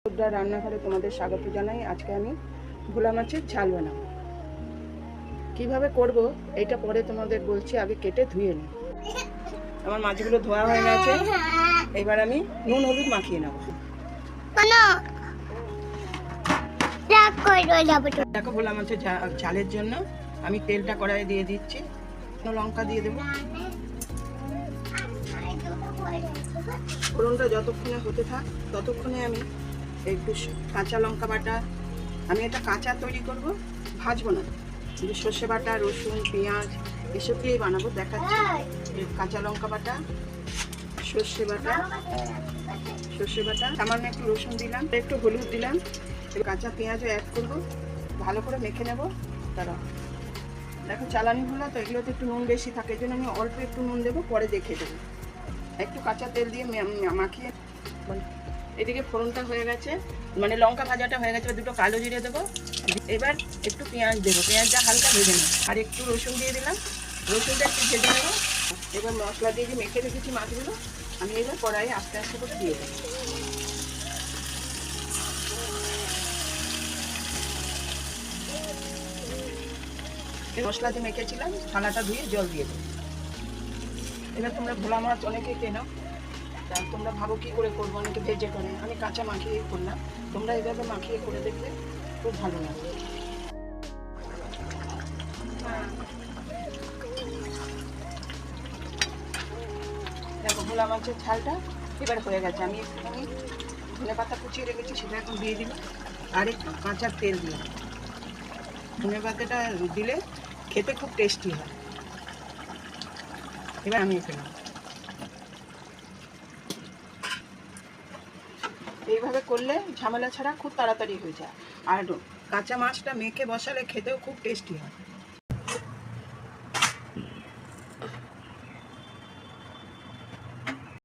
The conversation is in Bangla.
রান্নাঘরে তোমাদের স্বাগত জানাই। আজকে আমি ভোলা মাছের ঝাল বানাবো। কিভাবে করব এটা পরে তোমাদের বলছি, আগে কেটে ধুয়ে নিই। আমার মাছগুলো ধোয়া হয়ে গেছে, এবার আমি নুন হলুদ মাখিয়ে নেব। দেখো, ভোলা মাছের ঝালের জন্য আমি তেলটা কড়াইয়ে দিয়ে দিচ্ছি, লঙ্কা দিয়ে দেবো। ফোড়নটা যতক্ষণে হতে থাক ততক্ষণে আমি একটু কাঁচা লঙ্কা বাটা, আমি এটা কাঁচা তৈরি করব, ভাজবো না, কিন্তু সর্ষে বাটা, রসুন, পেঁয়াজ এসব দিয়েই বানাবো, দেখাচ্ছি। কাঁচা লঙ্কা বাটা, সর্ষে বাটা, সামান্য একটু রসুন দিলাম, একটু হলুদ দিলাম, কাঁচা পেঁয়াজও অ্যাড করব, ভালো করে মেখে নেব। তারা দেখো, চালানি ভোলা তো, এগুলোতে একটু নুন বেশি থাকে, এই জন্য আমি অল্প একটু নুন দেবো, পরে দেখে দেবো। একটু কাঁচা তেল দিয়ে মাখিয়ে, এদিকে ফোড়নটা হয়ে গেছে, মানে লঙ্কা ভাজাটা হয়ে গেছে, দুটো কালো জিরে দেবো। এবার একটু পেঁয়াজ দেবো, পেঁয়াজটা হালকা ভেজে নেবো, আর একটু রসুন দিয়ে দিলাম, রসুনটা একটু ভেজে নেবো। এবার মশলা দিয়ে যে মেখে রেখেছি মাছগুলো আমি এবার কড়াইয়ে আস্তে আস্তে করে দিয়ে দেবো। মশলা দিয়ে মেখেছিলাম, থালাটা ধুয়ে জল দিয়ে দেবো। এবার তোমরা ভোলা মাছ অনেকে কেনো, তা তোমরা ভাবো কী করে করবো, অনেকে ভেজে করে, আমি কাঁচা মাখিয়েই করলাম। তোমরা এইভাবে মাখিয়ে করে দেখলে খুব ভালো লাগে। দেখো, ভোলা মাছের ঝালটা এবার হয়ে গেছে। আমি একটুখানি ধনে পাতা কুচিয়ে রেখেছি, সেটা এখন দিয়ে দিলাম, আর একটু কাঁচা তেল দিয়ে। ধনে পাতাটা দিলে খেতে খুব টেস্টি হয়। এবার আমি ফেলাম। এইভাবে করলে ঝামেলা ছাড়া খুব তাড়াতাড়ি হয়ে যায়, আর কাঁচা মাছটা মেখে বসালে খেতেও খুব টেস্টি হয়।